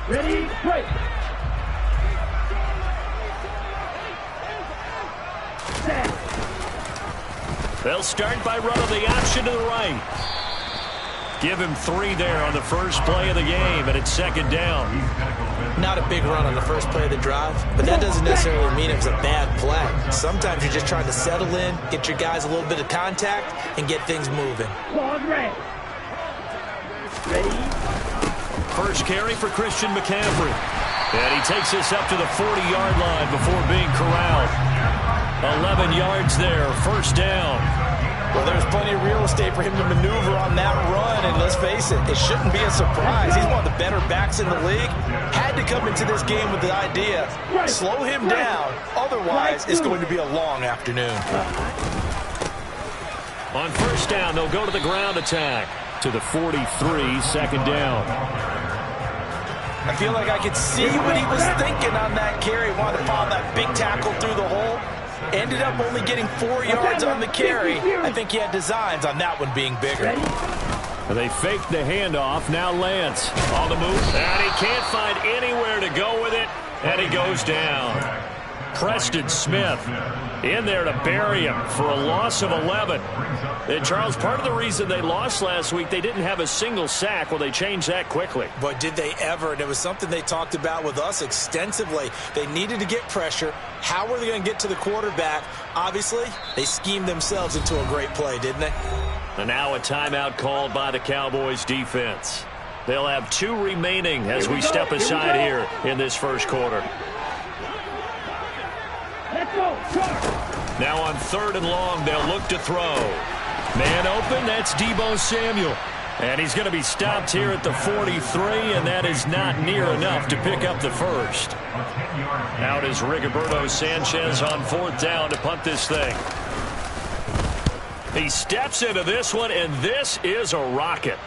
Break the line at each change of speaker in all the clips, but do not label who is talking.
Ready, break.
They'll start by running the option to the right. Give him 3 there on the first play of the game, and it's second down.
Not a big run on the first play of the drive, but that doesn't necessarily mean it was a bad play. Sometimes you're just trying to settle in, get your guys a little bit of contact, and get things moving.
Ready.
First carry for Christian McCaffrey. And he takes us up to the 40-yard line before being corralled. 11 yards there, first down.
Well, there's plenty of real estate for him to maneuver on that run, and let's face it, it shouldn't be a surprise. He's one of the better backs in the league. Had to come into this game with the idea, slow him down, otherwise it's going to be a long afternoon.
On first down, they'll go to the ground attack to the 43, second down.
I feel like I could see what he was thinking on that carry. Wanted to pound that big tackle through the hole. Ended up only getting 4 yards on the carry. I think he had designs on that one being bigger.
They faked the handoff. Now Lance on the move. And he can't find anywhere to go with it. And he goes down. Preston Smith in there to bury him for a loss of 11. And Charles, part of the reason they lost last week, they didn't have a single sack. Well, they changed that quickly.
But did they ever? And it was something they talked about with us extensively. They needed to get pressure. How were they going to get to the quarterback? Obviously, they schemed themselves into a great play, didn't they?
And now a timeout called by the Cowboys defense. They'll have 2 remaining as we step aside here in this first quarter.
Let's go.
Now on 3rd and long, they'll look to throw. Man open, that's Deebo Samuel. And he's going to be stopped here at the 43, and that is not near enough to pick up the first. Out is Rigoberto Sanchez on 4th down to punt this thing. He steps into this one, and this is a rocket.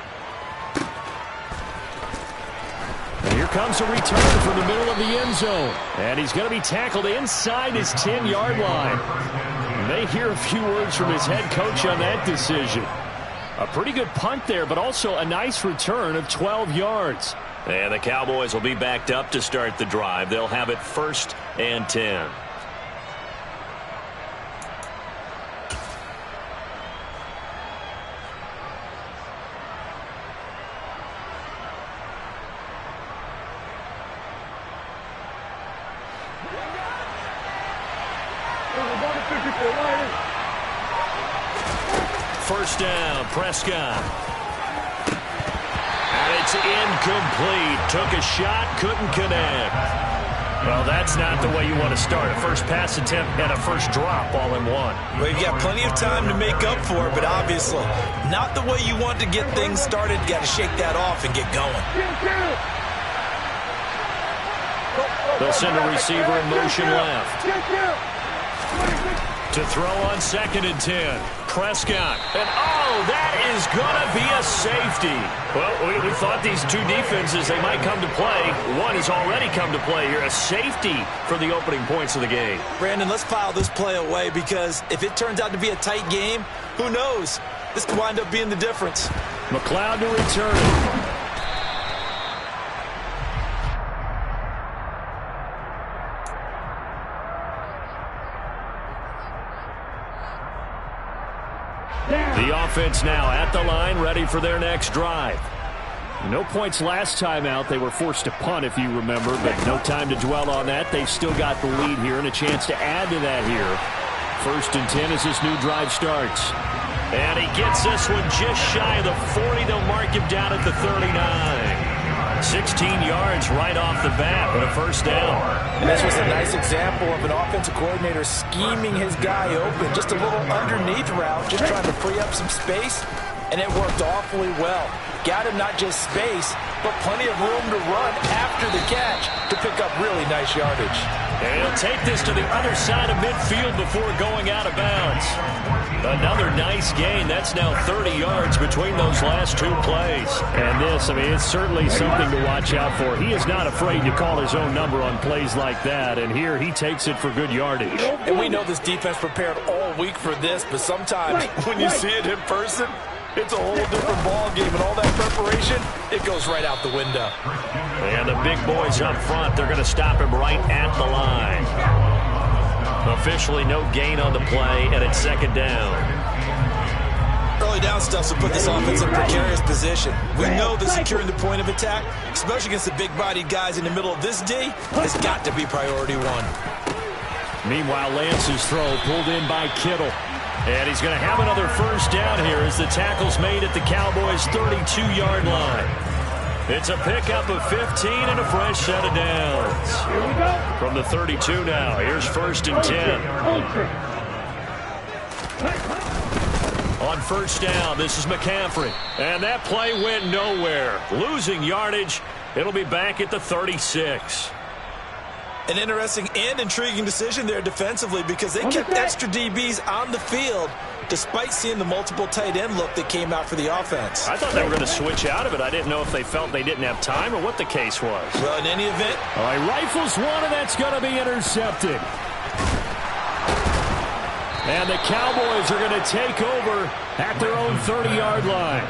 And here comes a return from the middle of the end zone. And he's going to be tackled inside his 10-yard line. You may hear a few words from his head coach on that decision. A pretty good punt there, but also a nice return of 12 yards. And the Cowboys will be backed up to start the drive. They'll have it 1st and 10. First down, Prescott. And it's incomplete. Took a shot, couldn't connect. Well, that's not the way you want to start. A first pass attempt and a first drop all in one.
Well, you've got plenty of time to make up for it, but obviously not the way you want to get things started. Got to shake that off and get going.
They'll send a receiver in motion left. To throw on 2nd and 10. Prescott. And, oh, that is going to be a safety. Well, we thought these 2 defenses, they might come to play. One has already come to play here. A safety for the opening points of the game.
Brandon, let's file this play away because if it turns out to be a tight game, who knows? This could wind up being the difference.
McLeod to return. The offense now at the line, ready for their next drive. No points last time out. They were forced to punt, if you remember, but no time to dwell on that. They've still got the lead here and a chance to add to that here. 1st and 10 as this new drive starts. And he gets this one just shy of the 40. They'll mark him down at the 39. 16 yards right off the bat, but a first down.
And this was a nice example of an offensive coordinator scheming his guy open. Just a little underneath route, just trying to free up some space, and it worked awfully well. Got him not just space, but plenty of room to run after the catch to pick up really nice yardage.
And he'll take this to the other side of midfield before going out of bounds. Another nice gain. That's now 30 yards between those last 2 plays. And this, I mean, it's certainly something to watch out for. He is not afraid to call his own number on plays like that. And here he takes it for good yardage.
And we know this defense prepared all week for this, but sometimes when you see it in person, it's a whole different ball game, and all that preparation, it goes right out the window.
And the big boys up front, they're going to stop him right at the line. Officially no gain on the play, and it's second down.
Early down stuff will put this offense in a precarious position. We know that securing the point of attack, especially against the big-bodied guys in the middle of this D, has got to be priority one.
Meanwhile, Lance's throw pulled in by Kittle. And he's going to have another first down here as the tackle's made at the Cowboys' 32-yard line. It's a pickup of 15 and a fresh set of downs.
Here we go.
From the 32 now, here's first and 10. On first down, this is McCaffrey. And that play went nowhere. Losing yardage. It'll be back at the 36.
An interesting and intriguing decision there defensively because they kept extra DBs on the field despite seeing the multiple tight end look that came out for the offense.
I thought they were going to switch out of it. I didn't know if they felt they didn't have time or what the case was.
Well, in any event.
All right, rifles one, and that's going to be intercepted. And the Cowboys are going to take over at their own 30-yard line.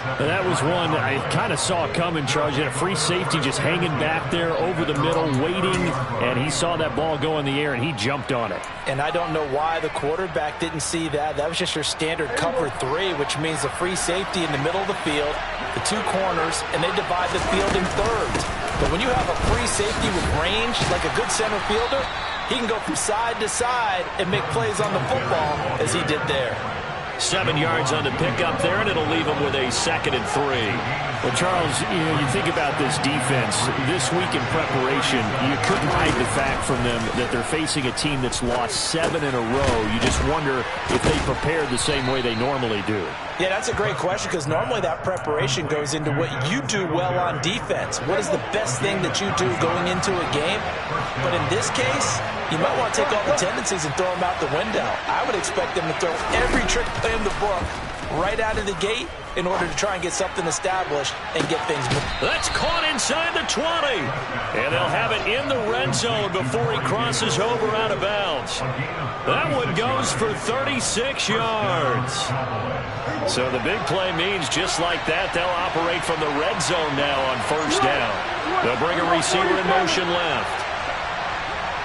And that was one I kind of saw coming, Charles. You had a free safety just hanging back there over the middle, waiting, and he saw that ball go in the air, and he jumped on it.
And I don't know why the quarterback didn't see that. That was just your standard cover 3, which means a free safety in the middle of the field, the 2 corners, and they divide the field in thirds. But when you have a free safety with range, like a good center fielder, he can go from side to side and make plays on the football as he did there.
7 yards on the pickup there, and it'll leave them with a 2nd and 3. Well, Charles, you think about this defense. This week in preparation, you couldn't hide the fact from them that they're facing a team that's lost 7 in a row. You just wonder if they prepared the same way they normally do.
Yeah, that's a great question because normally that preparation goes into what you do well on defense. What is the best thing that you do going into a game? But in this case, you might want to take all the tendencies and throw them out the window. I would expect them to throw every trick play in the book right out of the gate in order to try and get something established and get things moving.
That's caught inside the 20. And they'll have it in the red zone before he crosses over out of bounds. That one goes for 36 yards. So the big play means just like that, they'll operate from the red zone now on first down. They'll bring a receiver in motion left.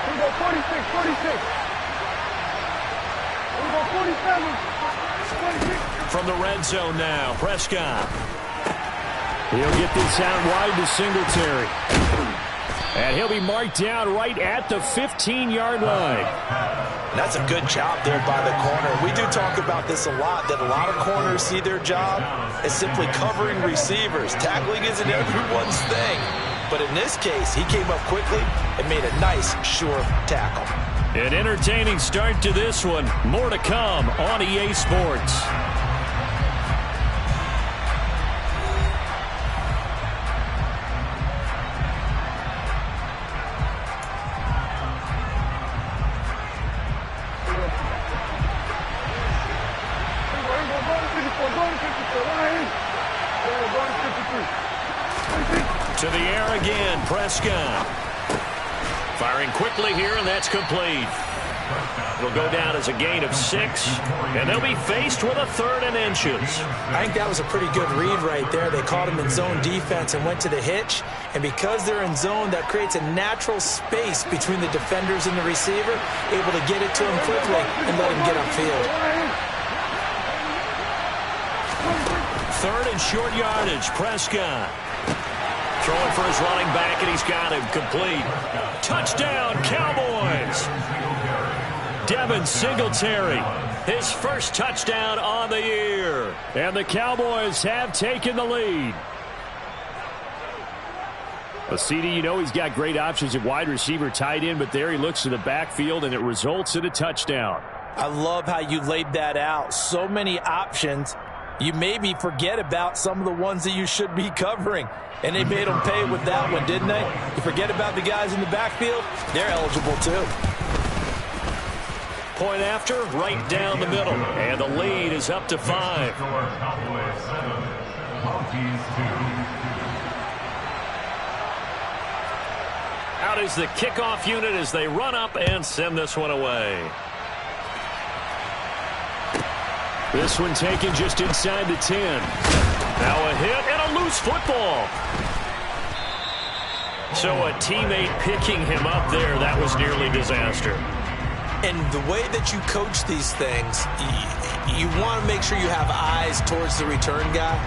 Here we go, 46, 46. Here we go, 47, 46.
From the red zone now, Prescott. He'll get this out wide to Singletary. And he'll be marked down right at the 15-yard line.
That's a good job there by the corner. We do talk about this a lot, that a lot of corners see their job as simply covering receivers. Tackling isn't everyone's thing. But in this case, he came up quickly and made a nice, sure tackle.
An entertaining start to this one. More to come on EA Sports. To the air again, Prescott. Firing quickly here, and that's complete. It'll go down as a gain of 6, and they'll be faced with a 3rd and inches.
I think that was a pretty good read right there. They caught him in zone defense and went to the hitch. And because they're in zone, that creates a natural space between the defenders and the receiver, able to get it to him quickly and let him get upfield.
3rd and short yardage, Prescott. Throwing for his running back, and he's got him complete. Touchdown, Cowboys! Devin Singletary, his first touchdown on the year. And the Cowboys have taken the lead. Well, CD, you know he's got great options at wide receiver, tight end, but there he looks to the backfield, and it results in a touchdown.
I love how you laid that out. So many options. You maybe forget about some of the ones that you should be covering. And they made them pay with that one, didn't they? You forget about the guys in the backfield, they're eligible too.
Point after, right down the middle. And the lead is up to 5. Out is the kickoff unit as they run up and send this one away. This one taken just inside the 10. Now a hit and a loose football. So a teammate picking him up there, that was nearly disaster.
And the way that you coach these things, you want to make sure you have eyes towards the return guy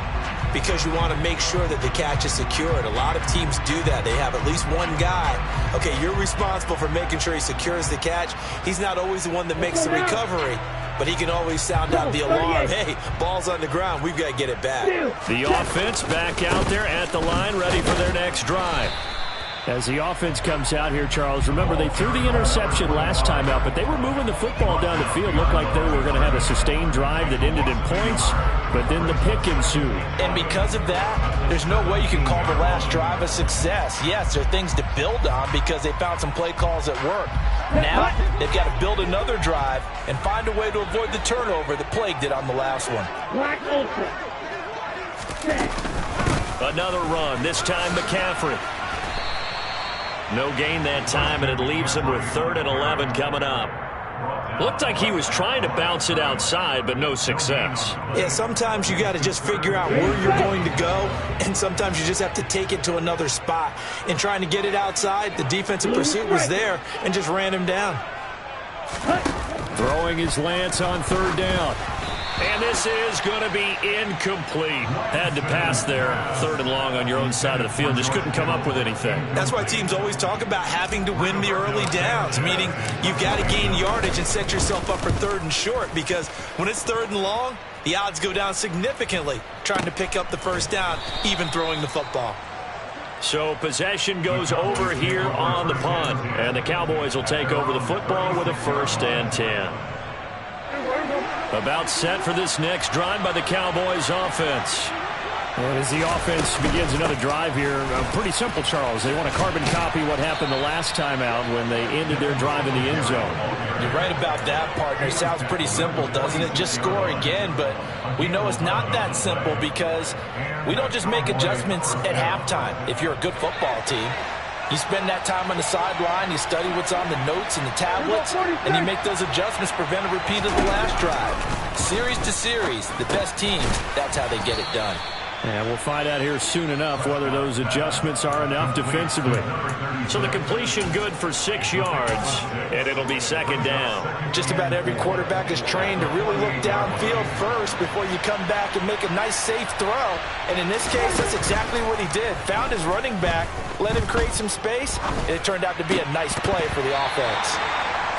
because you want to make sure that the catch is secured. A lot of teams do that. They have at least one guy. Okay, you're responsible for making sure he secures the catch. He's not always the one that makes the recovery, but he can always sound out the alarm. Hey, ball's on the ground. We've got to get it back.
The offense back out there at the line, ready for their next drive. As the offense comes out here, Charles, remember they threw the interception last time out, but they were moving the football down the field. Looked like they were going to have a sustained drive that ended in points, but then the pick ensued.
And because of that, there's no way you can call the last drive a success. Yes, there are things to build on because they found some play calls that work. Now, they've got to build another drive and find a way to avoid the turnover that plagued it on the last one.
Another run, this time McCaffrey. No gain that time, and it leaves him with 3rd and 11 coming up. Looked like he was trying to bounce it outside, but no success.
Yeah, sometimes you got to just figure out where you're going to go, and sometimes you just have to take it to another spot. In trying to get it outside, the defensive pursuit was there and just ran him down.
Throwing his lance on 3rd down. And this is going to be incomplete. Had to pass there. 3rd and long on your own side of the field. Just couldn't come up with anything.
That's why teams always talk about having to win the early downs, meaning you've got to gain yardage and set yourself up for 3rd and short, because when it's 3rd and long, the odds go down significantly trying to pick up the 1st down, even throwing the football.
So possession goes over here on the punt, and the Cowboys will take over the football with a 1st and 10. About set for this next drive by the Cowboys offense. And as the offense begins another drive here, pretty simple, Charles. They want to carbon copy what happened the last time out when they ended their drive in the end zone.
You're right about that, partner. Sounds pretty simple, doesn't it? Just score again, but we know it's not that simple because we don't just make adjustments at halftime if you're a good football team. You spend that time on the sideline, you study what's on the notes and the tablets, and you make those adjustments, prevent a repeat of the last drive. Series to series, the best teams, that's how they get it done.
And we'll find out here soon enough whether those adjustments are enough defensively. So the completion good for 6 yards, and it'll be 2nd down.
Just about every quarterback is trained to really look downfield first before you come back and make a nice, safe throw. And in this case, that's exactly what he did. Found his running back, let him create some space, and it turned out to be a nice play for the offense.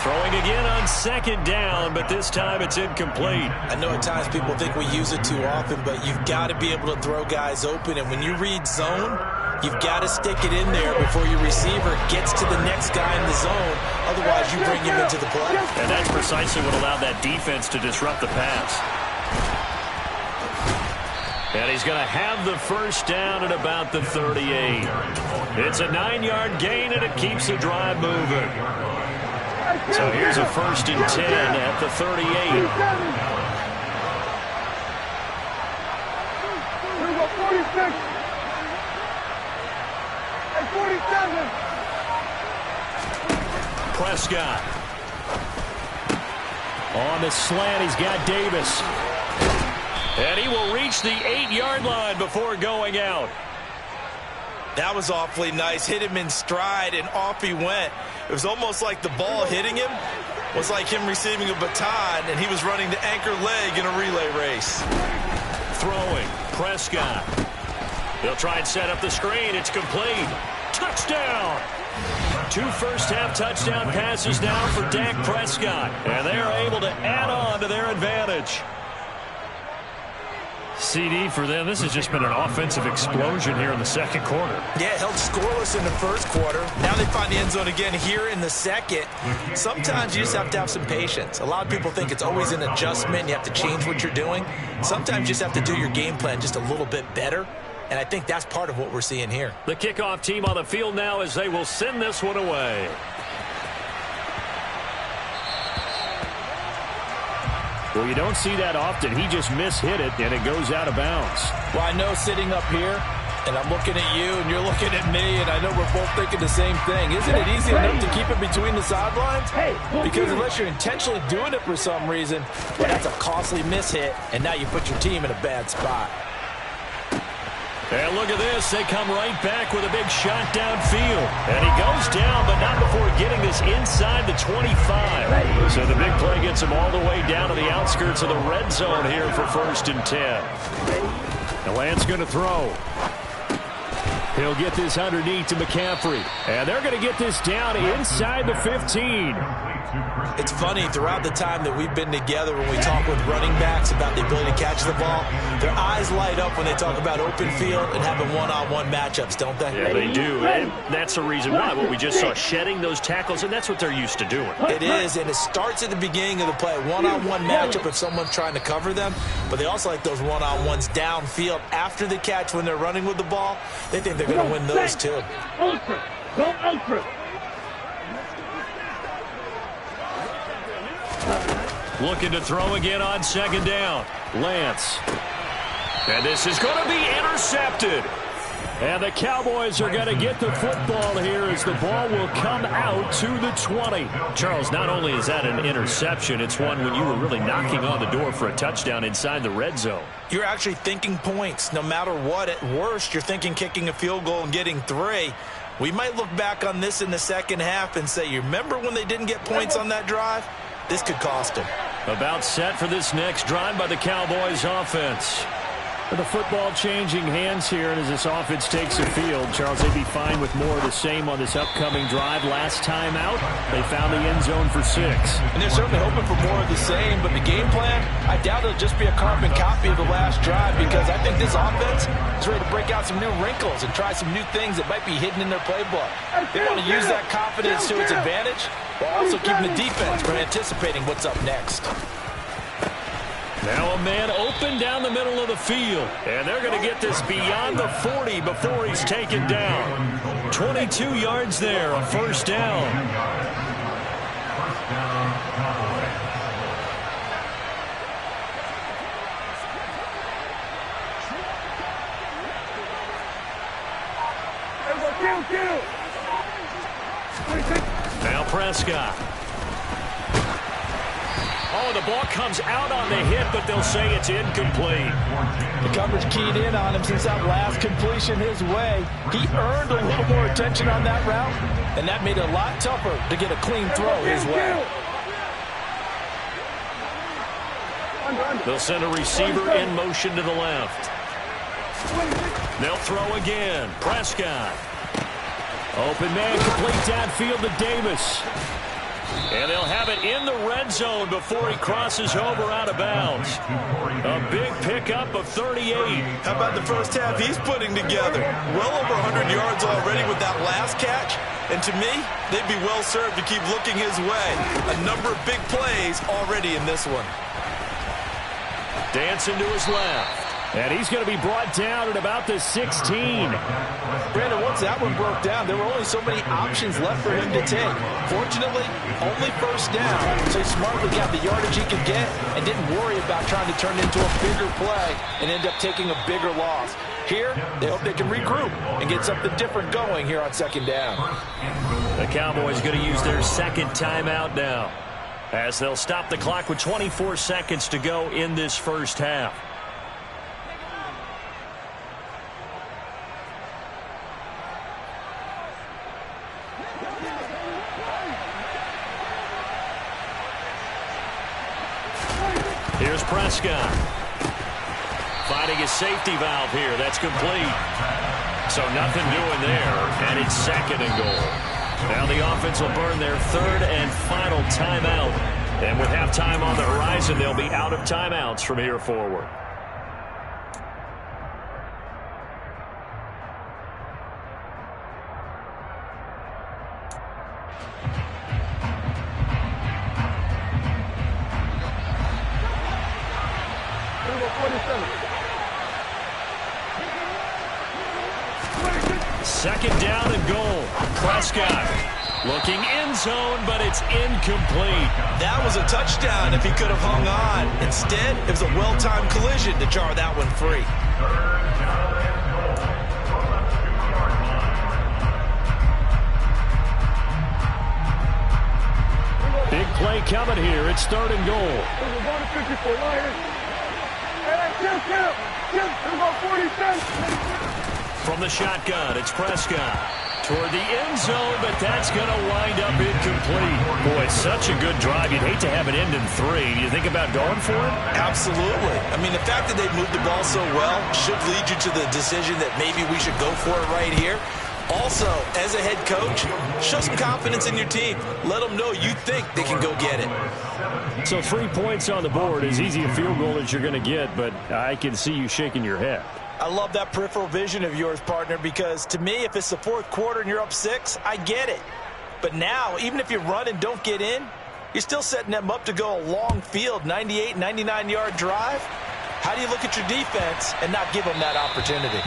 Throwing again on 2nd down, but this time it's incomplete.
I know at times people think we use it too often, but you've got to be able to throw guys open. And when you read zone, you've got to stick it in there before your receiver gets to the next guy in the zone. Otherwise, you bring him into the play.
And that's precisely what allowed that defense to disrupt the pass. And he's going to have the 1st down at about the 38. It's a 9-yard gain, and it keeps the drive moving. So here's a 1st and 10 at the 38.
Here we go, 46. Hey, 47.
Prescott. On the slant, he's got Davis. And he will reach the 8-yard line before going out.
That was awfully nice. Hit him in stride, and off he went. It was almost like the ball hitting him was like him receiving a baton, and he was running the anchor leg in a relay race.
Throwing, Prescott. They'll try and set up the screen. It's complete. Touchdown! 2 first-half touchdown passes now for Dak Prescott, and they are able to add on to their advantage. CD for them. This has just been an offensive explosion here in the 2nd quarter.
Yeah, held scoreless in the 1st quarter. Now they find the end zone again here in the 2nd. Sometimes you just have to have some patience. A lot of people think it's always an adjustment. You have to change what you're doing. Sometimes you just have to do your game plan just a little bit better. And I think that's part of what we're seeing here.
The kickoff team on the field now as they will send this one away. Well, you don't see that often. He just mishit it, and it goes out of bounds.
Well, I know sitting up here, And I'm looking at you, and you're looking at me, and I know we're both thinking the same thing. Isn't it easy enough to keep it between the sidelines? Because unless you're intentionally doing it for some reason, well, that's a costly mishit, and now you put your team in a bad spot.
And look at this. They come right back with a big shot downfield. And he goes down, but not before getting this inside the 25. So the big play gets him all the way down to the outskirts of the red zone here for 1st and 10. And Lance going to throw. He'll get this underneath to McCaffrey. And they're going to get this down inside the 15.
It's funny, throughout the time that we've been together, when we talk with running backs about the ability to catch the ball, their eyes light up when they talk about open field and having one-on-one matchups, don't they?
Yeah, they do. And that's the reason why. What we just saw, shedding those tackles, and that's what they're used to doing.
It is, and it starts at the beginning of the play. One-on-one matchup if someone's trying to cover them, but they also like those one-on-ones downfield after the catch when they're running with the ball. They think they're going to win those too.
Ultra. Go ultra.
Looking to throw again on 2nd down. Lance. And this is going to be intercepted. And the Cowboys are going to get the football here as the ball will come out to the 20. Charles, not only is that an interception, it's one when you were really knocking on the door for a touchdown inside the red zone.
You're actually thinking points. No matter what, at worst, you're thinking kicking a field goal and getting 3. We might look back on this in the second half and say, you remember when they didn't get points on that drive? This could cost them.
About set for this next drive by the Cowboys offense. The football changing hands here, and as this offense takes the field, Charles, they'd be fine with more of the same on this upcoming drive. Last time out, they found the end zone for 6.
And they're certainly hoping for more of the same, but the game plan, I doubt it'll just be a carbon copy of the last drive, because I think this offense is ready to break out some new wrinkles and try some new things that might be hidden in their playbook. They want to use that confidence to its advantage, while also keeping the defense from anticipating what's up next.
Now a man open down the middle of the field. And they're going to get this beyond the 40 before he's taken down. 22 yards there, a 1st down. Now Prescott. Oh, the ball comes out on the hit, but they'll say it's incomplete.
The coverage keyed in on him since that last completion his way. He earned a little more attention on that route, and that made it a lot tougher to get a clean throw his way.
They'll send a receiver in motion to the left. They'll throw again. Prescott. Open man, complete downfield to Davis. And they'll have it in the red zone before he crosses over out of bounds. A big pickup of 38.
How about the first half he's putting together? Well over 100 yards already with that last catch. And to me, they'd be well served to keep looking his way. A number of big plays already in this one.
Dancing to his left. And he's going to be brought down at about the 16.
Brandon, once that one broke down, there were only so many options left for him to take. Fortunately, only 1st down, so he smartly got the yardage he could get and didn't worry about trying to turn it into a bigger play and end up taking a bigger loss. Here, they hope they can regroup and get something different going here on 2nd down.
The Cowboys going to use their 2nd timeout now, as they'll stop the clock with 24 seconds to go in this 1st half. Here's Prescott. Finding his safety valve here. That's complete. So nothing doing there. And it's 2nd and goal. Now the offense will burn their 3rd and final timeout. And with halftime on the horizon, they'll be out of timeouts from here forward. Second down and goal. Prescott looking end zone, but it's incomplete.
That was a touchdown if he could have hung on. Instead, it was a well-timed collision to jar that one free.
Big play coming here. It's 3rd and goal. From the shotgun, it's Prescott. Toward the end zone, but that's going to wind up incomplete. Boy, such a good drive. You'd hate to have it end in 3. Do you think about going for it?
Absolutely. I mean, the fact that they moved the ball so well should lead you to the decision that maybe we should go for it right here. Also, as a head coach, show some confidence in your team. Let them know you think they can go get it.
So 3 points on the board, as easy a field goal as you're going to get, but I can see you shaking your head.
I love that peripheral vision of yours, partner, because to me, if it's the 4th quarter and you're up 6, I get it. But now, even if you run and don't get in, you're still setting them up to go a long field, 98, 99-yard drive. How do you look at your defense and not give them that opportunity?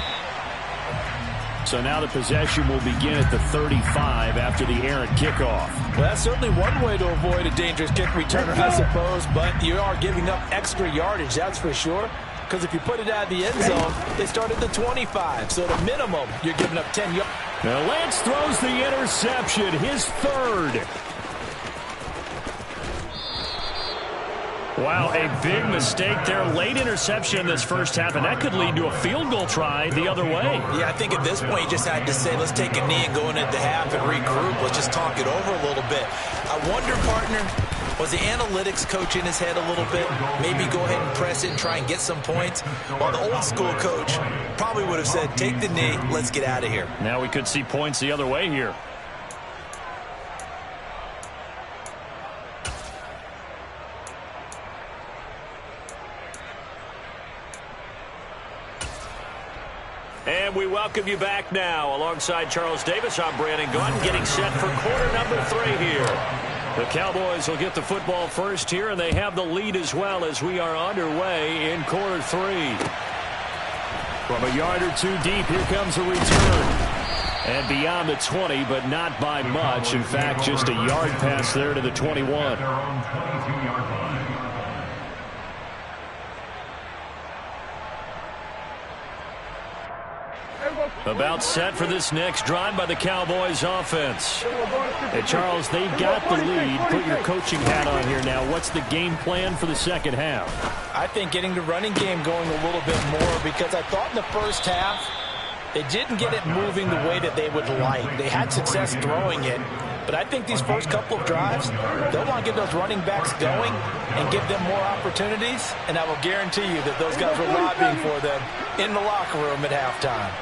So now the possession will begin at the 35 after the errant kickoff.
Well, that's certainly one way to avoid a dangerous kick returner, I suppose, but you are giving up extra yardage, that's for sure. Because if you put it out of the end zone, they start at the 25. So at a minimum, you're giving up 10 yards.
Now Lance throws the interception, his 3rd. Wow, a big mistake there. Late interception in this first half, and that could lead to a field goal try the other way.
Yeah, I think at this point you just had to say, let's take a knee and go into the half and regroup. Let's just talk it over a little bit. I wonder, partner, was the analytics coach in his head a little bit? Maybe go ahead and press it and try and get some points? While the old school coach probably would have said, take the knee, let's get out of here.
Now we could see points the other way here. And we welcome you back now. Alongside Charles Davis, I'm Brandon Gaudin, getting set for quarter number 3 here. The Cowboys will get the football first here, and they have the lead as well as we are underway in quarter 3. From a yard or 2 deep, here comes a return. And beyond the 20, but not by much. In fact, just a yard pass there to the 21. About set for this next drive by the Cowboys offense. And Charles, they've got the lead. Put your coaching hat on here now. What's the game plan for the second half?
I think getting the running game going a little bit more, because I thought in the first half they didn't get it moving the way that they would like. They had success throwing it, but I think these first couple of drives, they'll want to get those running backs going and give them more opportunities, and I will guarantee you that those guys were lobbying for them in the locker room at halftime.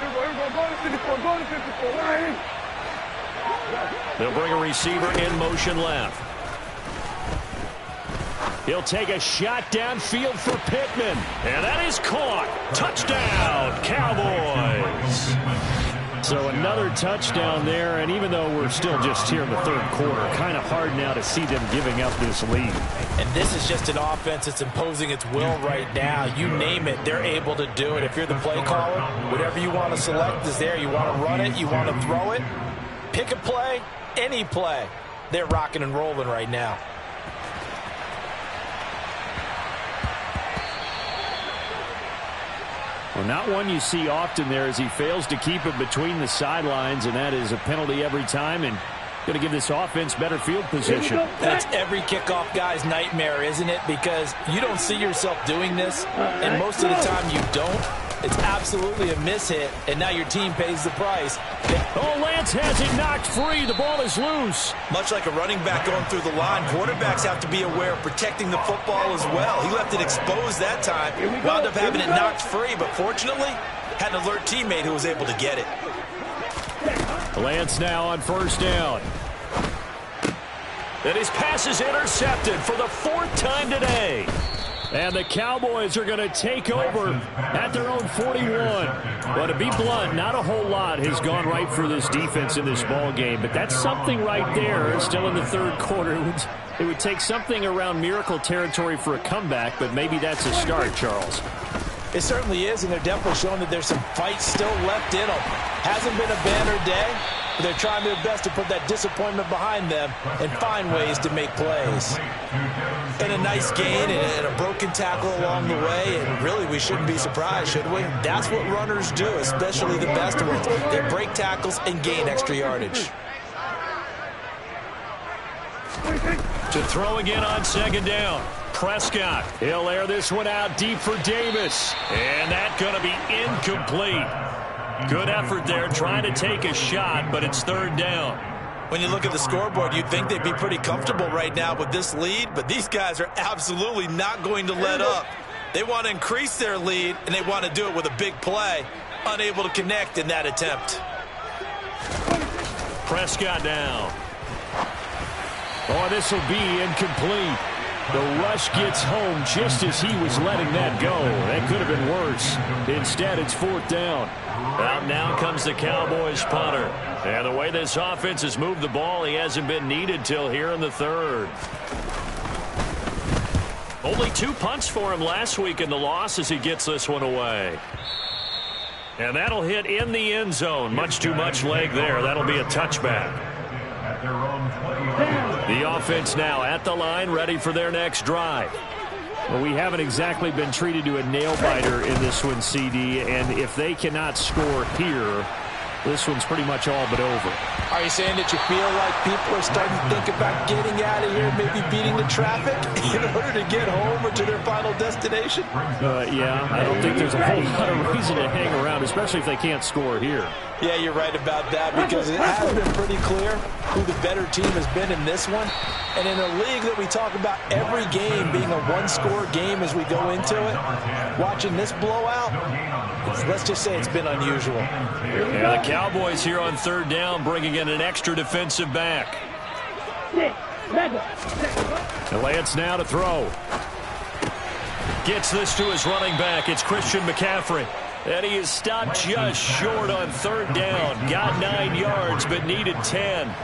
They'll bring a receiver in motion left. He'll take a shot downfield for Pittman. And that is caught. Touchdown, Cowboys. So another touchdown there, and even though we're still just here in the 3rd quarter, kind of hard now to see them giving up this lead.
And this is just an offense that's imposing its will right now. You name it, they're able to do it. If you're the play caller, whatever you want to select is there. You want to run it, you want to throw it. Pick a play, any play. They're rocking and rolling right now.
Well, not one you see often there as he fails to keep it between the sidelines, and that is a penalty every time, and going to give this offense better field position.
That's every kickoff guy's nightmare, isn't it? Because you don't see yourself doing this, and most of the time you don't. It's absolutely a miss-hit, and now your team pays the price.
Oh, Lance has it knocked free. The ball is loose.
Much like a running back going through the line, quarterbacks have to be aware of protecting the football as well. He left it exposed that time, wound up having it knocked free, but fortunately, had an alert teammate who was able to get it.
Lance now on first down. And his pass is intercepted for the 4th time today. And the Cowboys are going to take over at their own 41. Well, to be blunt, not a whole lot has gone right for this defense in this ball game, but that's something right there. Still in the 3rd quarter. It would take something around miracle territory for a comeback, but maybe that's a start, Charles.
It certainly is, and they're definitely showing that there's some fight still left in them. Hasn't been a banner day, but they're trying their best to put that disappointment behind them and find ways to make plays. And a nice gain and a broken tackle along the way, and really we shouldn't be surprised, should we? That's what runners do, especially the best ones. They break tackles and gain extra yardage.
To throw again on second down. Prescott. He'll air this one out deep for Davis. And that's going to be incomplete. Good effort there trying to take a shot, but it's third down.
When you look at the scoreboard, you'd think they'd be pretty comfortable right now with this lead, but these guys are absolutely not going to let up. They want to increase their lead, and they want to do it with a big play. Unable to connect in that attempt.
Prescott down. Oh, this will be incomplete. The rush gets home just as he was letting that go. That could have been worse. Instead, it's fourth down. Out now comes the Cowboys punter. And the way this offense has moved the ball, he hasn't been needed till here in the third. Only 2 punts for him last week in the loss as he gets this one away. And that'll hit in the end zone. Much too much leg there. That'll be a touchback. The offense now at the line, ready for their next drive. Well, we haven't exactly been treated to a nail-biter in this one, CD, and if they cannot score here, this one's pretty much all but over.
Are you saying that you feel like people are starting to think about getting out of here, maybe beating the traffic in order to get home or to their final destination?
Yeah, I don't think there's a whole lot of reason to hang around, especially if they can't score here.
Yeah, you're right about that, because it has been pretty clear who the better team has been in this one. And in a league that we talk about every game being a one-score game as we go into it, watching this blowout, let's just say it's been unusual.
Yeah, the Cowboys here on third down bringing in an extra defensive back. The Lance now to throw. Gets this to his running back. It's Christian McCaffrey. And he is stopped just short on third down. Got 9 yards, but needed 10.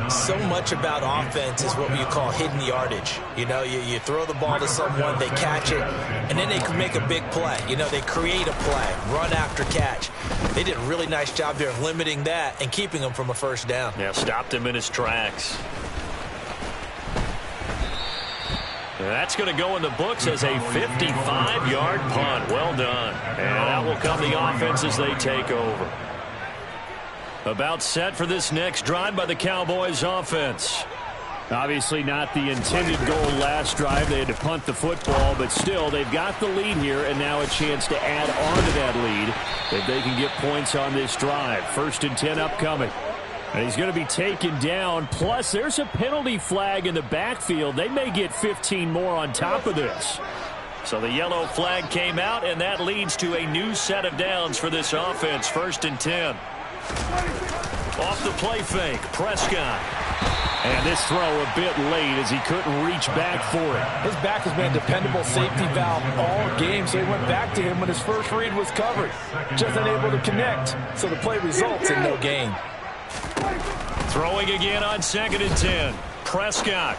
So much about offense is what you call hidden yardage. You know, you throw the ball to someone, they catch it, and then they can make a big play. You know, they create a play, run after catch. They did a really nice job there of limiting that and keeping him from a first down.
Yeah, stopped him in his tracks. That's going to go in the books as a 55-yard punt. Well done. And out will come the offense as they take over. About set for this next drive by the Cowboys offense. Obviously not the intended goal last drive. They had to punt the football, but still they've got the lead here, and now a chance to add on to that lead if they can get points on this drive. 1st and 10 upcoming. And he's going to be taken down. Plus, there's a penalty flag in the backfield. They may get 15 more on top of this. So the yellow flag came out, and that leads to a new set of downs for this offense. 1st and 10. Off the play fake, Prescott. And this throw a bit late as he couldn't reach back for it.
His back has been a dependable safety valve all game, so he went back to him when his first read was covered. Just unable to connect, so the play results in no gain.
Throwing again on 2nd and 10. Prescott.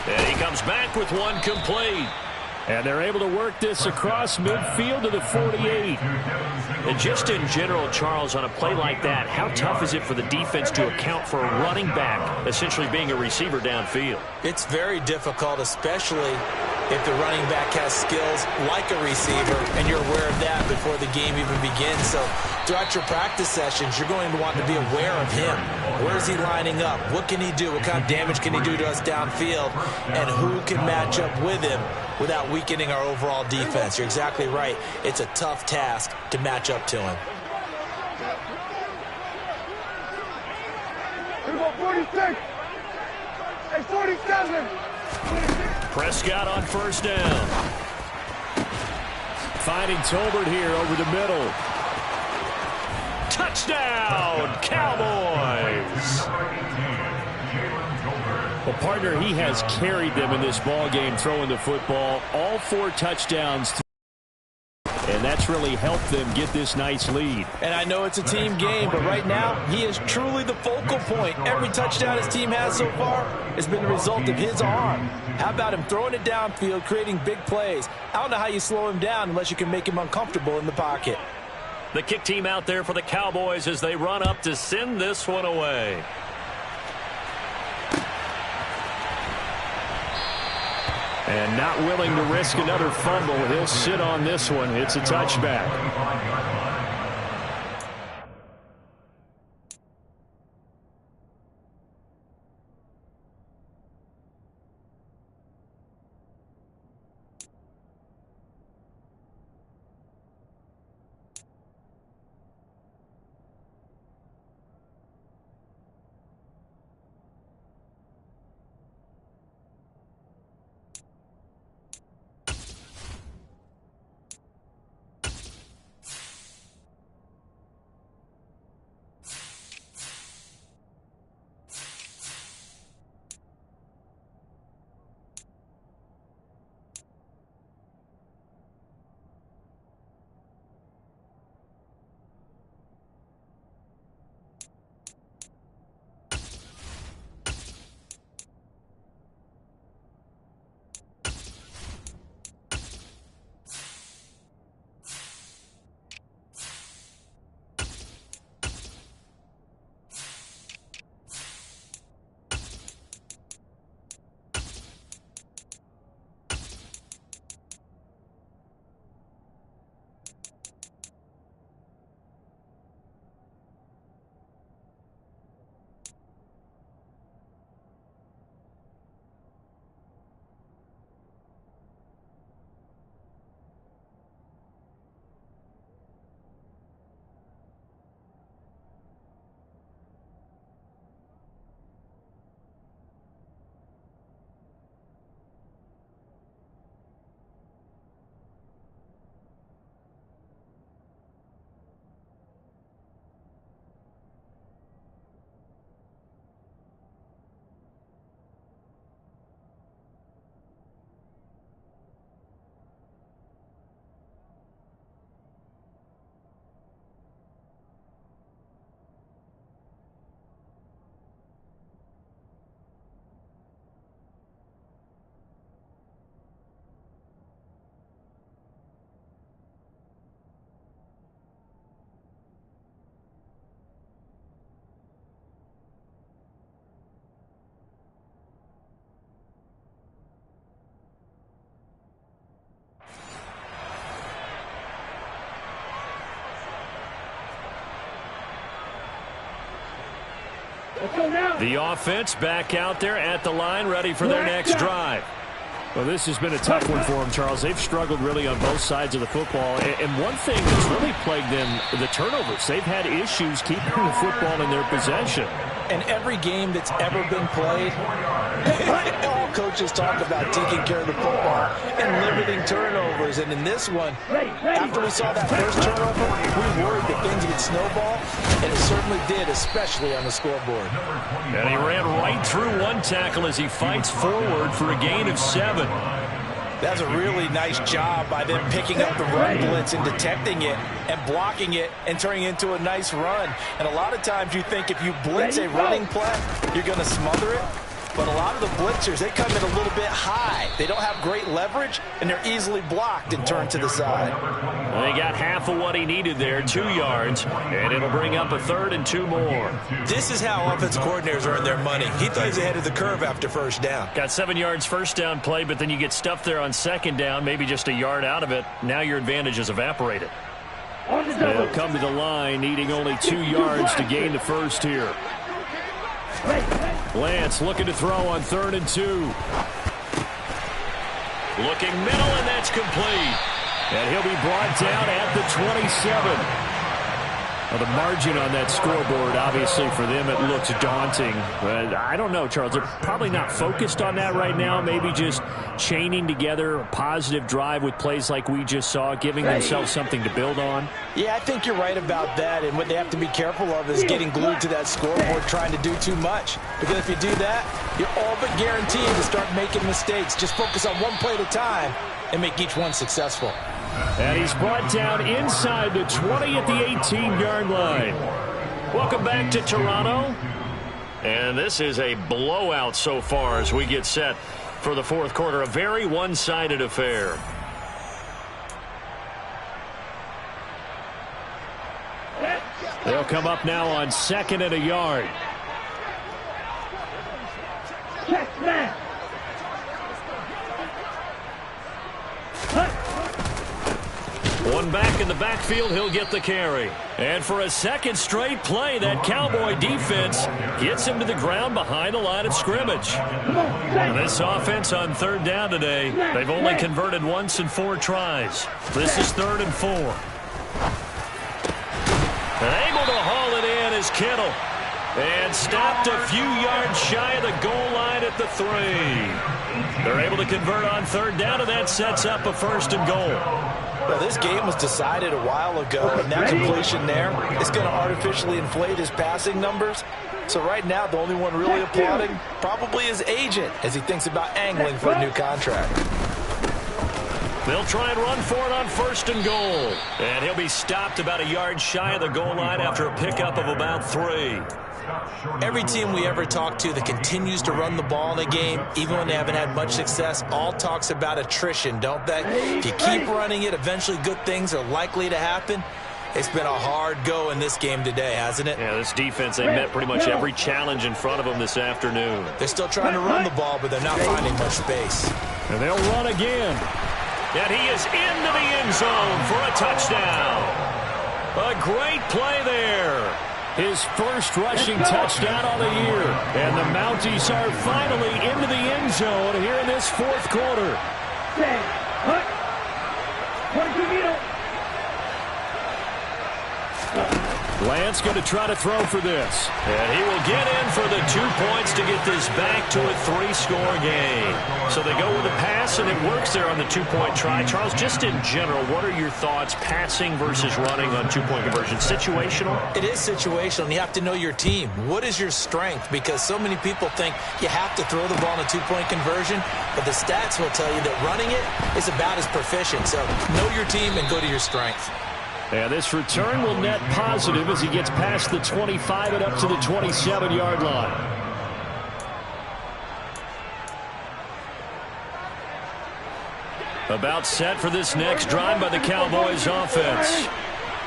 And he comes back with one complete. And they're able to work this across midfield to the 48. And just in general, Charles, on a play like that, how tough is it for the defense to account for a running back essentially being a receiver downfield?
It's very difficult, especially if the running back has skills like a receiver, and you're aware of that before the game even begins. So throughout your practice sessions, you're going to want to be aware of him. Where is he lining up? What can he do? What kind of damage can he do to us downfield? And who can match up with him without weakening our overall defense? You're exactly right. It's a tough task to match up to him.
Here we go, 46. Hey, 47.
Prescott on 1st down. Finding Tolbert here over the middle. Touchdown, Cowboys! Well, partner, he has carried them in this ball game, throwing the football. All 4 touchdowns. And that's really helped them get this nice lead.
And I know it's a team game, but right now, he is truly the focal point. Every touchdown his team has so far has been the result of his arm. How about him throwing it downfield, creating big plays? I don't know how you slow him down unless you can make him uncomfortable in the pocket.
The kick team out there for the Cowboys as they run up to send this one away. And not willing to risk another fumble. He'll sit on this one. It's a touchback.
Let's go now.
The offense back out there at the line, ready for their next drive. Well, this has been a tough one for them, Charles. They've struggled really on both sides of the football. And one thing that's really plagued them, the turnovers. They've had issues keeping the football in their possession.
In every game that's ever been played, all coaches talk about taking care of the football and limiting turnovers. And in this one, after we saw that first turnover, we worried that things would snowball, and it certainly did, especially on the scoreboard.
And he ran right through one tackle as he fights forward for a gain of 7.
That was a really nice job by them picking up the run blitz and detecting it and blocking it and turning it into a nice run. And a lot of times you think if you blitz a running play, you're going to smother it. But a lot of the blitzers, they come in a little bit high. They don't have great leverage, and they're easily blocked and turned to the side.
Well, he got half of what he needed there, 2 yards, and it'll bring up a 3rd and 2 more.
This is how offensive coordinators earn their money. He thought he was ahead of the curve after first down.
Got 7 yards first down play, but then you get stuffed there on second down, maybe just a yard out of it. Now your advantage is evaporated. They'll come to the line, needing only 2 yards to gain the first here. Lance looking to throw on 3rd and 2. Looking middle, and that's complete. And he'll be brought down at the 27. Well, the margin on that scoreboard, obviously, for them, it looks daunting. But I don't know, Charles. They're probably not focused on that right now. Maybe just chaining together a positive drive with plays like we just saw, giving themselves something to build on.
Yeah, I think you're right about that. And what they have to be careful of is getting glued to that scoreboard, trying to do too much. Because if you do that, you're all but guaranteed to start making mistakes. Just focus on one play at a time and make each one successful.
And he's brought down inside the 20 at the 18-yard line. Welcome back to Toronto. And this is a blowout so far as we get set for the fourth quarter. A very one-sided affair. They'll come up now on 2nd and a yard.
Check, man.
One back in the backfield, he'll get the carry. And for a second straight play, that Cowboy defense gets him to the ground behind the line of scrimmage. And this offense on 3rd down today, they've only converted once in 4 tries. This is 3rd and 4. And able to haul it in is Kittle. And stopped a few yards shy of the goal line at the 3. They're able to convert on 3rd down, and that sets up a 1st and goal.
Well, this game was decided a while ago, and that completion there is going to artificially inflate his passing numbers. So right now, the only one really applauding probably his agent as he thinks about angling for a new contract.
They'll try and run for it on 1st and goal. And he'll be stopped about a yard shy of the goal line after a pickup of about 3.
Every team we ever talk to that continues to run the ball in a game, even when they haven't had much success, all talks about attrition, don't they? If you keep running it, eventually good things are likely to happen. It's been a hard go in this game today, hasn't it?
Yeah, this defense, they met pretty much every challenge in front of them this afternoon.
They're still trying to run the ball, but they're not finding much space.
And they'll run again. And he is into the end zone for a touchdown. A great play there. His first rushing touchdown on the year. And the Mounties are finally into the end zone here in this fourth quarter. Lance going to try to throw for this. And he will get in for the 2 points to get this back to a 3-score game. So they go with a pass, and it works there on the 2-point try. Charles, just in general, what are your thoughts passing versus running on 2-point conversion? Situational?
It is situational, and you have to know your team. What is your strength? Because so many people think you have to throw the ball in a 2-point conversion, but the stats will tell you that running it is about as proficient. So know your team and go to your strength.
And this return will net positive as he gets past the 25 and up to the 27-yard line. About set for this next drive by the Cowboys offense.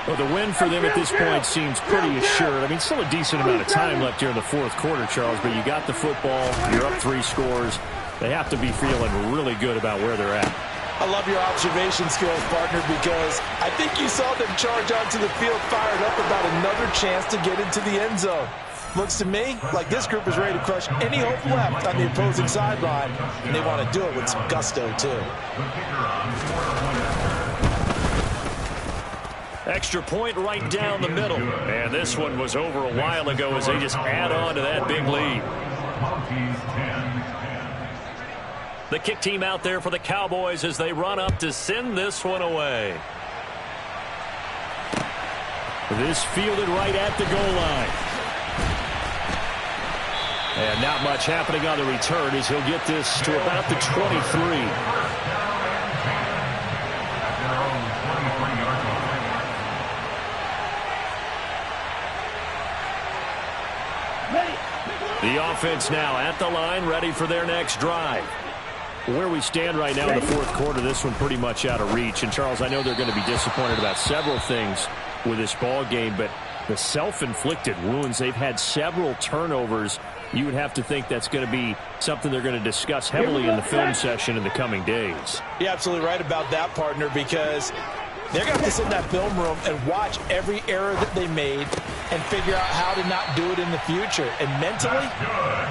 Well, the win for them at this point seems pretty assured. I mean, still a decent amount of time left here in the fourth quarter, Charles, but you got the football, you're up 3 scores. They have to be feeling really good about where they're at.
I love your observation skills, partner, because I think you saw them charge onto the field fired up about another chance to get into the end zone. Looks to me like this group is ready to crush any hope left on the opposing sideline, and they want to do it with some gusto, too.
Extra point right down the middle. And this one was over a while ago as they just add on to that big lead. The kick team out there for the Cowboys as they run up to send this one away. This fielded right at the goal line. And not much happening on the return as he'll get this to about the 23. The offense now at the line, ready for their next drive. Where we stand right now in the fourth quarter, this one pretty much out of reach. And, Charles, I know they're going to be disappointed about several things with this ball game, but the self-inflicted wounds, they've had several turnovers. You would have to think that's going to be something they're going to discuss heavily in the film session in the coming days.
You're absolutely right about that, partner, because they're going to have to sit in that film room and watch every error that they made and figure out how to not do it in the future. And mentally,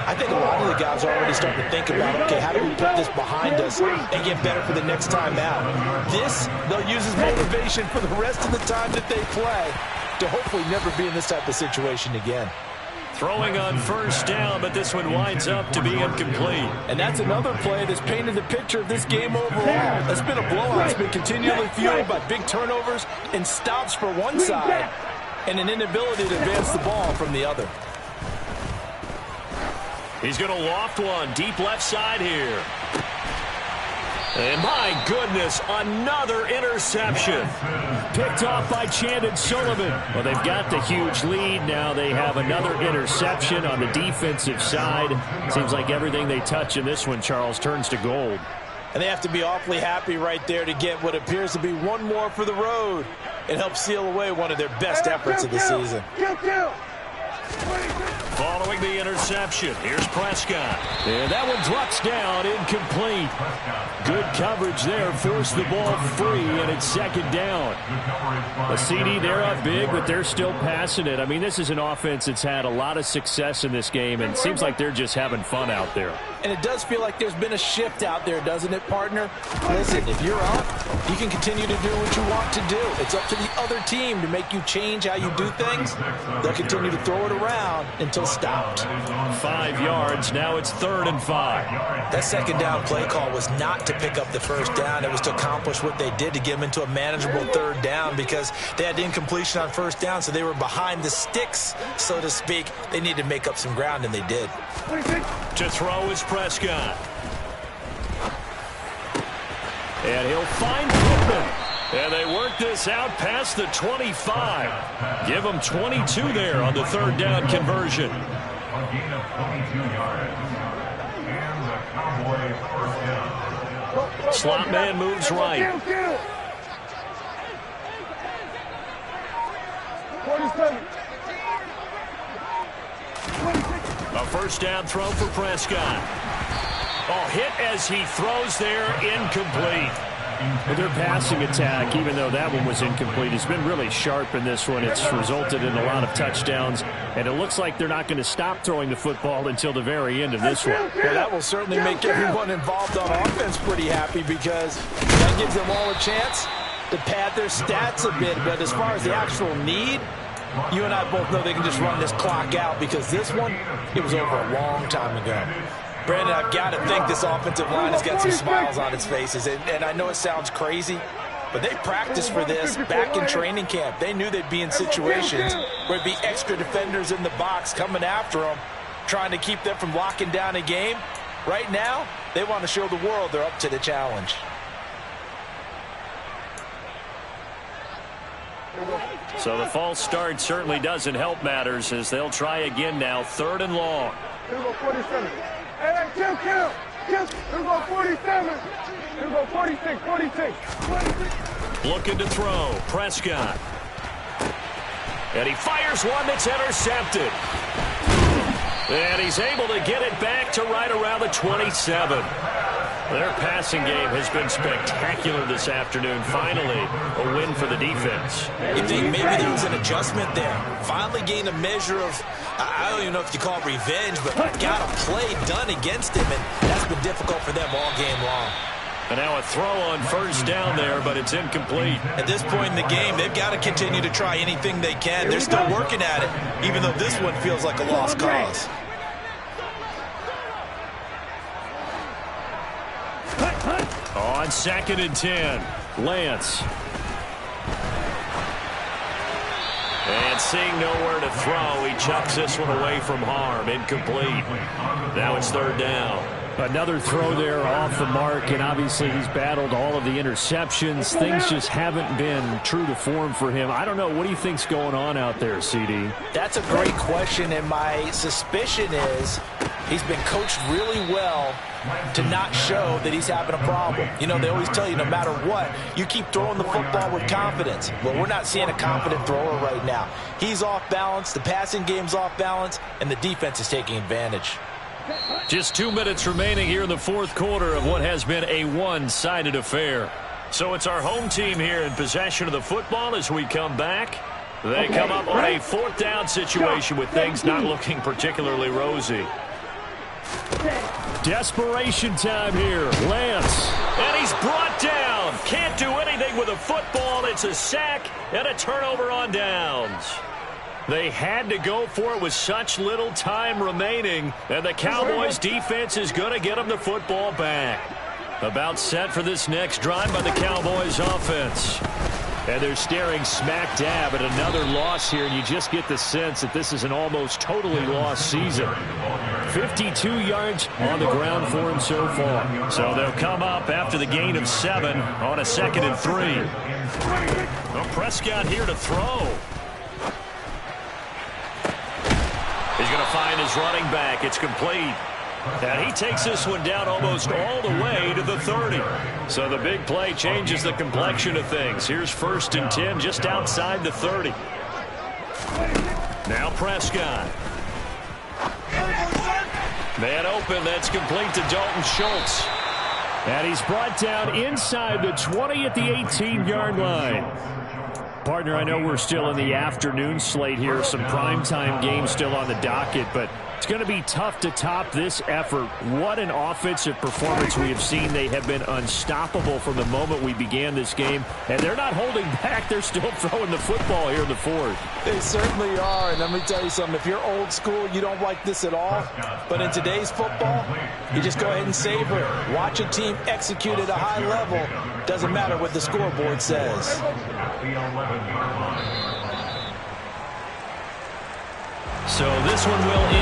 I think a lot of the guys are already starting to think about, okay, how do we put this behind us and get better for the next time out? This, they'll use as motivation for the rest of the time that they play to hopefully never be in this type of situation again.
Throwing on first down, but this one winds up to be incomplete.
And that's another play that's painted the picture of this game overall. It's been a blowout. It's been continually fueled by big turnovers and stops for one side and an inability to advance the ball from the other.
He's going to loft one deep left side here. And my goodness, another interception. Picked off by Chandon Sullivan. Well, they've got the huge lead. Now they have another interception on the defensive side. Seems like everything they touch in this one, Charles, turns to gold.
And they have to be awfully happy right there to get what appears to be one more for the road and help seal away one of their best efforts of the season.
Following the interception, here's Prescott. And that one drops down, incomplete. Good coverage there, forced the ball free, and it's second down. A CD, they're up big, but they're still passing it. I mean, this is an offense that's had a lot of success in this game, and it seems like they're just having fun out there.
And it does feel like there's been a shift out there, doesn't it, partner? Listen, if you're up, you can continue to do what you want to do. It's up to the other team to make you change how you do things. They'll continue to throw it around until stopped.
5 yards. Now it's 3rd and 5.
That second down play call was not to pick up the first down. It was to accomplish what they did to get them into a manageable 3rd down because they had incompletion on first down, so they were behind the sticks, so to speak. They needed to make up some ground, and they did.
To throw is Prescott. And he'll find Pittman. And they work this out past the 25. Give them 22 there on the 3rd down conversion.
A gain of 22 yards. And the Cowboys first down.
Slot man moves right.
47.
A first down throw for Prescott. Oh, hit as he throws there, incomplete. But their passing attack, even though that one was incomplete, has been really sharp in this one. It's resulted in a lot of touchdowns, and it looks like they're not going to stop throwing the football until the very end of this one.
Well, that will certainly make everyone involved on offense pretty happy because that gives them all a chance to pad their stats a bit. But as far as the actual need, you and I both know they can just run this clock out because this one, it was over a long time ago. Brandon, I've got to think this offensive line has got some smiles on its faces. And I know it sounds crazy, but they practiced for this back in training camp. They knew they'd be in situations where there'd be extra defenders in the box coming after them, trying to keep them from locking down a game. Right now, they want to show the world they're up to the challenge.
So the false start certainly doesn't help matters as they'll try again now, 3rd and long.
Here we go, 47. Hey, kill. Here we go, 47. Here we go, 46, 46.
Looking to throw, Prescott. And he fires one that's intercepted. And he's able to get it back to right around the 27. Their passing game has been spectacular this afternoon. Finally, a win for the defense.
You think maybe there was an adjustment there. Finally gained a measure of, I don't even know if you call it revenge, but got a play done against him, and that's been difficult for them all game long.
And now a throw on first down there, but it's incomplete.
At this point in the game, they've got to continue to try anything they can. They're still working at it, even though this one feels like a lost cause.
On 2nd and 10, Lance. And seeing nowhere to throw, he chucks this one away from harm. Incomplete. Now it's 3rd down.
Another throw there off the mark, and obviously he's battled all of the interceptions. Things just haven't been true to form for him. I don't know. What do you think's going on out there, CD?
That's a great question, and my suspicion is he's been coached really well to not show that he's having a problem. You know, they always tell you no matter what, you keep throwing the football with confidence. Well, we're not seeing a confident thrower right now. He's off balance, the passing game's off balance, and the defense is taking advantage.
Just 2 minutes remaining here in the 4th quarter of what has been a one-sided affair. So it's our home team here in possession of the football as we come back. They come up on a 4th down situation with things not looking particularly rosy.
Desperation time here. Lance.
And he's brought down. Can't do anything with a football. It's a sack and a turnover on downs. They had to go for it with such little time remaining, and the Cowboys' defense is going to get them the football back. About set for this next drive by the Cowboys' offense. And they're staring smack dab at another loss here, and you just get the sense that this is an almost totally lost season. 52 yards on the ground for him so far. So they'll come up after the gain of 7 on a 2nd and 3. Well, Prescott here to throw. He's going to find his running back. It's complete. And he takes this one down almost all the way to the 30. So the big play changes the complexion of things. Here's 1st and 10 just outside the 30. Now Prescott. Man open. That's complete to Dalton Schultz.
And he's brought down inside the 20 at the 18-yard line. Partner, I know we're still in the afternoon slate here. Some primetime games still on the docket, but it's going to be tough to top this effort. What an offensive performance we have seen. They have been unstoppable from the moment we began this game, and they're not holding back. They're still throwing the football here in the 4th.
They certainly are, and let me tell you something. If you're old school, you don't like this at all. But in today's football, you just go ahead and savor it. Watch a team execute at a high level. Doesn't matter what the scoreboard says.
So this one will end.